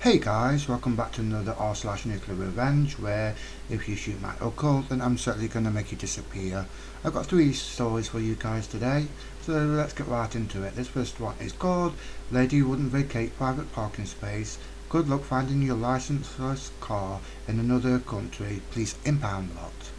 Hey guys, welcome back to another r/NuclearRevenge where if you shoot my uncle then I'm certainly going to make you disappear. I've got 3 stories for you guys today, so let's get right into it. This first one is called Lady Wouldn't Vacate Private Parking Space. Good luck finding your licenseless car in another country. Please impound lot.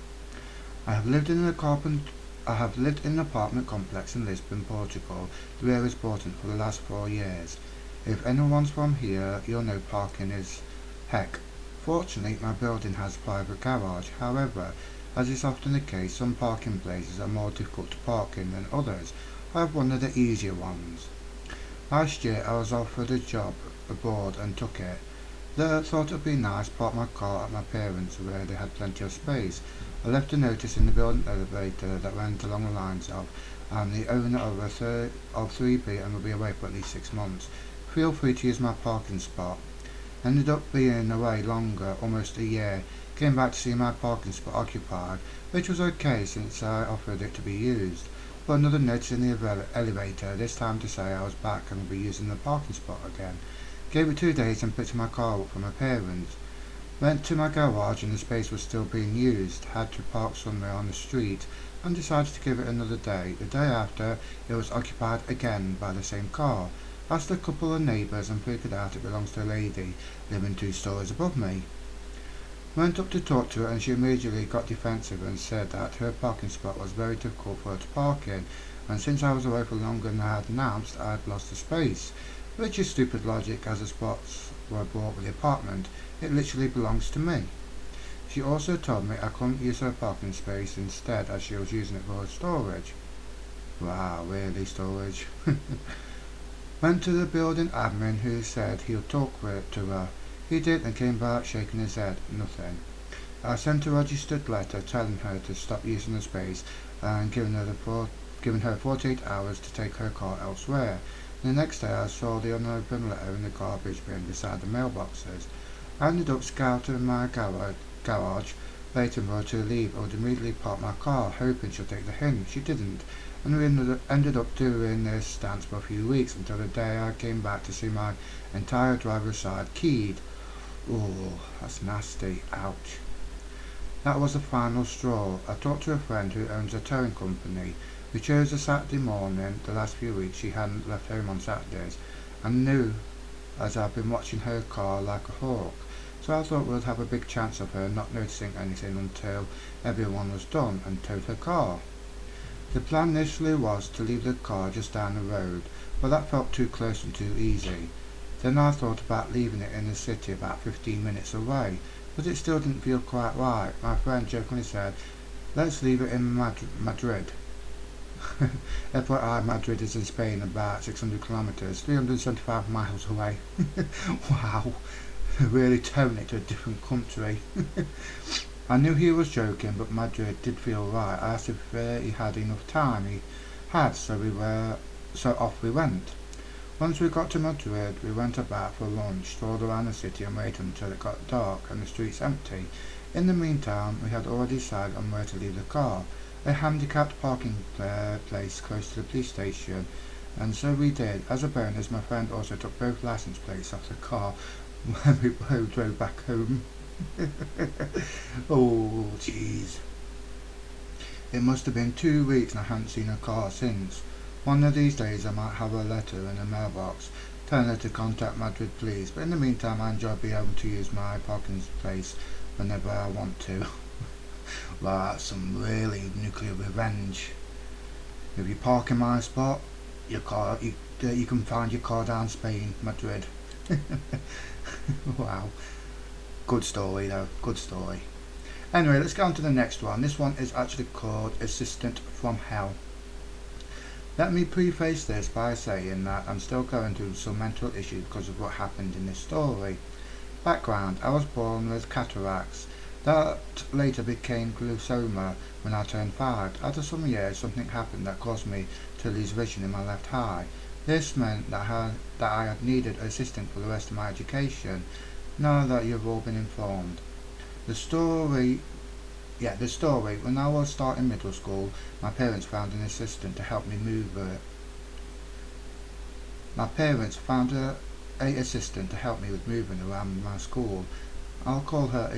I have lived in an apartment complex in Lisbon, Portugal. The area is important for the last 4 years. If anyone's from here, you'll know parking is heck. Fortunately, my building has a private garage. However, as is often the case, some parking places are more difficult to park in than others. I have one of the easier ones. Last year, I was offered a job abroad and took it. I thought it'd be nice to park my car at my parents' where they had plenty of space. I left a notice in the building elevator that went along the lines of, "I'm the owner of 3B and will be away for at least 6 months. Feel free to use my parking spot." Ended up being away longer, almost a year. Came back to see my parking spot occupied, which was okay since I offered it to be used. Put another notice in the elevator, this time to say I was back and would be using the parking spot again. Gave it 2 days and picked my car up from my parents. Went to my garage and the space was still being used. Had to park somewhere on the street and decided to give it another day. The day after, it was occupied again by the same car. Asked a couple of neighbours and figured out it belongs to a lady living 2 stories above me. Went up to talk to her and she immediately got defensive and said that her parking spot was very difficult for her to park in, and since I was away for longer than I had announced, I had lost the space. Which is stupid logic, as the spots were bought with the apartment. It literally belongs to me. She also told me I couldn't use her parking space instead as she was using it for her storage. Wow, really, storage? Went to the building admin who said he'll talk to her. He did and came back shaking his head. Nothing. I sent a registered letter telling her to stop using the space and giving her 48 hours to take her car elsewhere. The next day I saw the unopened letter in the garbage bin beside the mailboxes. I ended up scouting my garage, waiting for her to leave. I would immediately park my car, hoping she'd take the hint. She didn't, and we ended up doing this stance for a few weeks until the day I came back to see my entire driver's side keyed. Ooh, that's nasty. Ouch. That was the final straw. I talked to a friend who owns a towing company. We chose a Saturday morning. The last few weeks she hadn't left home on Saturdays, and knew as I've been watching her car like a hawk. So I thought we'd have a big chance of her not noticing anything until everyone was done and towed her car. The plan initially was to leave the car just down the road, but that felt too close and too easy. Then I thought about leaving it in the city about 15 minutes away, but it still didn't feel quite right. My friend jokingly said, "Let's leave it in Madrid." FYI, Madrid is in Spain, about 600 kilometres, 375 miles away. Wow, really towing it to a different country. I knew he was joking, but Madrid did feel right. I asked if he had enough time. He had, so off we went. Once we got to Madrid, we went about for lunch, strolled around the city and waited until it got dark and the streets empty. In the meantime, we had already decided on where to leave the car, a handicapped parking place close to the police station, and so we did. As a bonus, my friend also took both license plates off the car when we both drove back home. Oh, jeez. It must have been 2 weeks and I hadn't seen her car since. One of these days I might have a letter in the mailbox telling her to contact Madrid police, but in the meantime I enjoy being able to use my parking place whenever I want to. Well, that's some really nuclear revenge. If you park in my spot, you can find your car down Spain, Madrid. Wow. Good story though, good story. Anyway, let's go on to the next one. This one is actually called Assistant from Hell. Let me preface this by saying that I'm still going through some mental issues because of what happened in this story. Background: I was born with cataracts that later became glaucoma when I turned 5. After some years, something happened that caused me to lose vision in my left eye. This meant that I had needed assistance for the rest of my education. Now that you've all been informed. The story, when I was starting middle school, my parents found an assistant to help me move it. My parents found a assistant to help me with moving around my school. I'll call her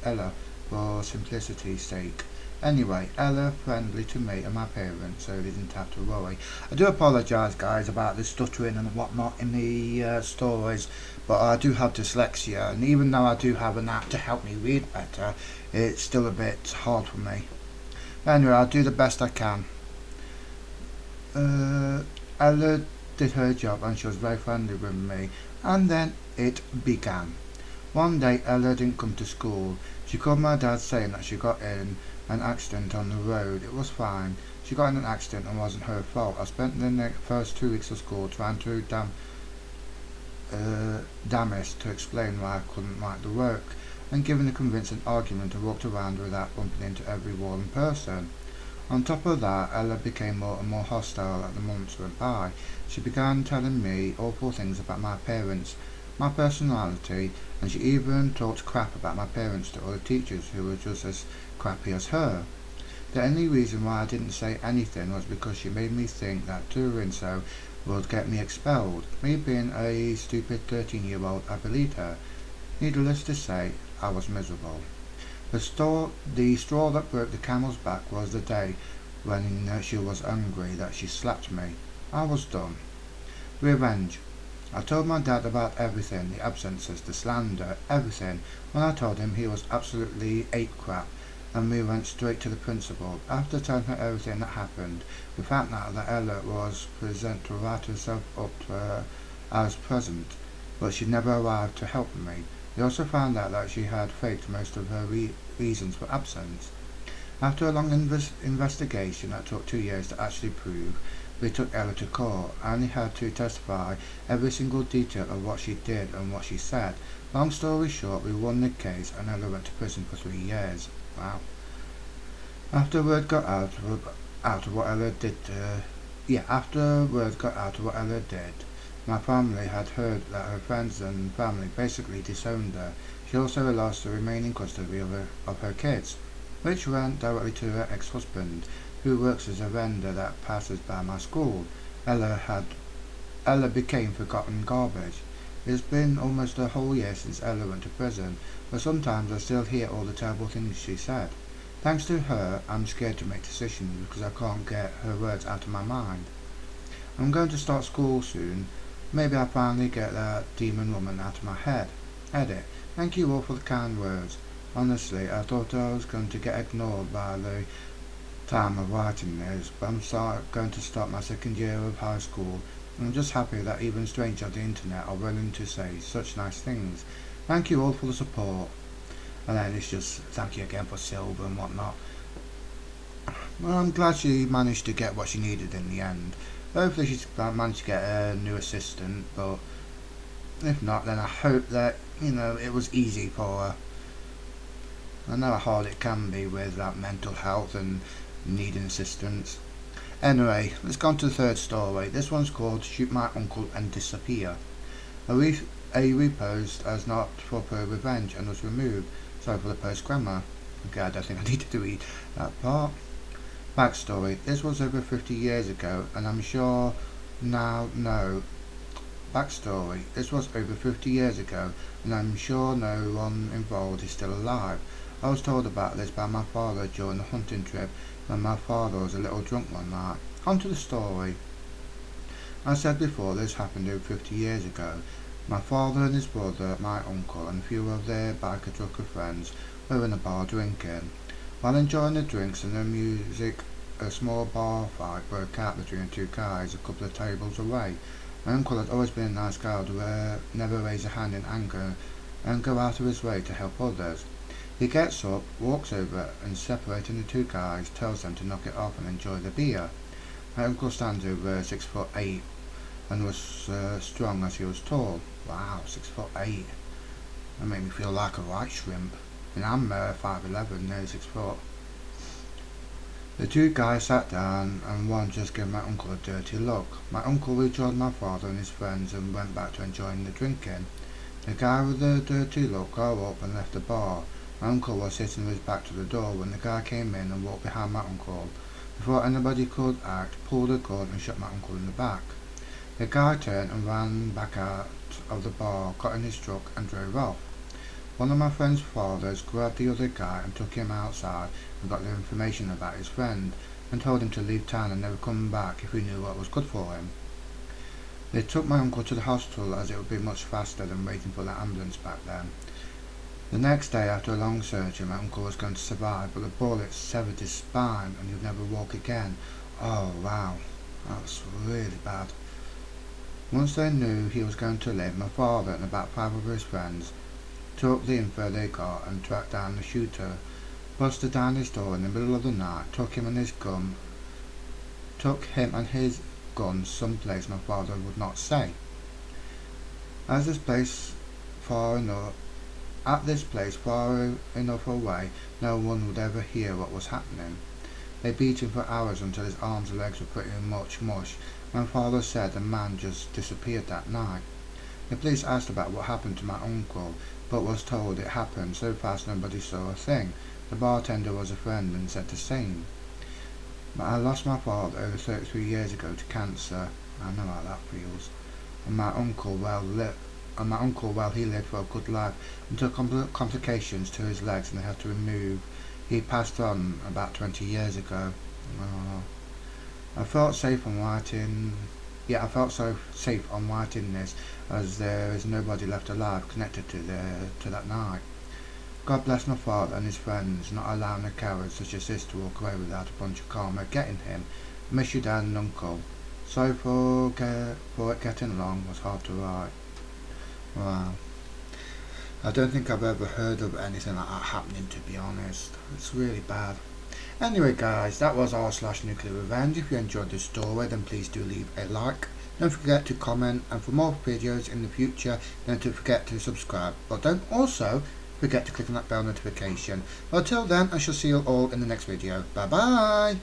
Ella for simplicity's sake. Anyway, Ella friendly to me and my parents, so they didn't have to worry. I do apologise, guys, about the stuttering and whatnot in the stories, but I do have dyslexia, and even though I do have an app to help me read better, it's still a bit hard for me. Anyway, I'll do the best I can. Ella did her job and she was very friendly with me, and then it began. One day Ella didn't come to school. She called my dad saying that she got in an accident on the road. It was fine. She got in an accident and wasn't her fault. I spent the first 2 weeks of school trying to damnest to explain why I couldn't write the work, and giving a convincing argument I walked around without bumping into every wall in person. On top of that, Ella became more and more hostile as the months went by. She began telling me awful things about my parents, my personality, and she even talked crap about my parents to other teachers who were just as crappy as her. The only reason why I didn't say anything was because she made me think that doing so would get me expelled. Me being a stupid 13-year-old, I believed her. Needless to say, I was miserable. The straw that broke the camel's back was the day when she was angry that she slapped me. I was done. Revenge. I told my dad about everything, the absences, the slander, everything. When I told him, he was absolutely ape crap, and we went straight to the principal. After telling her everything that happened, we found out that Ella was present to write herself up as present, but she never arrived to help me. We also found out that she had faked most of her reasons for absence. After a long investigation that took 2 years to actually prove, we took Ella to court. I only had to testify every single detail of what she did and what she said. Long story short, we won the case and Ella went to prison for 3 years. Wow. After word got out of what Ella did, my family had heard that her friends and family basically disowned her. She also lost the remaining custody of her kids, which went directly to her ex-husband, who works as a vendor that passes by my school. Ella became forgotten garbage. It's been almost a whole year since Ella went to prison, but sometimes I still hear all the terrible things she said. Thanks to her, I'm scared to make decisions because I can't get her words out of my mind. I'm going to start school soon. Maybe I'll finally get that demon woman out of my head. Edit. Thank you all for the kind words. Honestly, I thought I was going to get ignored by the time of writing this, but I'm going to start my second year of high school, and I'm just happy that even strangers on the internet are willing to say such nice things. Thank you all for the support. And then it's just thank you again for Silver and whatnot. Well, I'm glad she managed to get what she needed in the end. Hopefully she's managed to get a new assistant, but if not, then I hope that, it was easy for her. I know how hard it can be with that mental health and needing assistance. Anyway, let's go on to the third story. This one's called Shoot My Uncle and Disappear. A repost as not for ProRevenge and was removed. Sorry for the post grammar. Okay, I don't think I needed to read that part. Backstory. This was over 50 years ago, and I'm sure now no. Backstory. This was over 50 years ago, and I'm sure no one involved is still alive. I was told about this by my father during the hunting trip when my father was a little drunk one night. On to the story. I said before, this happened over 50 years ago. My father and his brother, my uncle, and a few of their biker trucker friends were in a bar drinking. While enjoying the drinks and the music, a small bar fight broke out between two guys a couple of tables away. My uncle had always been a nice guy who would never raise a hand in anger and go out of his way to help others. He gets up, walks over, and separating the two guys, tells them to knock it off and enjoy the beer. My uncle stands over 6'8" and was strong as he was tall. Wow, 6'8". That made me feel like a right shrimp. And I'm 5'11", nearly 6 foot. The two guys sat down and one just gave my uncle a dirty look. My uncle rejoined my father and his friends and went back to enjoying the drinking. The guy with the dirty look got up and left the bar. My uncle was sitting with his back to the door when the guy came in and walked behind my uncle. Before anybody could act, pulled a gun and shot my uncle in the back. The guy turned and ran back out of the bar, got in his truck and drove off. One of my friend's fathers grabbed the other guy and took him outside and got the information about his friend and told him to leave town and never come back if he knew what was good for him. They took my uncle to the hospital as it would be much faster than waiting for the ambulance back then. The next day, after a long surgery, my uncle was going to survive, but the bullet severed his spine and he'd never walk again. Oh wow, that was really bad. Once they knew he was going to live, my father and about 5 of his friends took the info they got and tracked down the shooter, busted down his door in the middle of the night, took him and his gun someplace my father would not say. At this place far enough away, no one would ever hear what was happening. They beat him for hours until his arms and legs were pretty much mush. My father said the man just disappeared that night. The police asked about what happened to my uncle, but was told it happened so fast nobody saw a thing. The bartender was a friend and said the same. But I lost my father over 33 years ago to cancer. I know how that feels. And my uncle, he lived for a good life until complications to his legs and they had to remove. He passed on about 20 years ago. I felt safe on writing. I felt so safe on writing this, as there is nobody left alive connected to that night. God bless my father and his friends, not allowing a coward such as this to walk away without a bunch of karma getting him. I miss your dad and uncle. Sorry for it getting long, was hard to write. Wow. I don't think I've ever heard of anything like that happening, to be honest. It's really bad. Anyway guys, that was r/NuclearRevenge. If you enjoyed the story, then please do leave a like. Don't forget to comment, and for more videos in the future, don't forget to subscribe. But don't also forget to click on that bell notification. Until then, I shall see you all in the next video. Bye bye!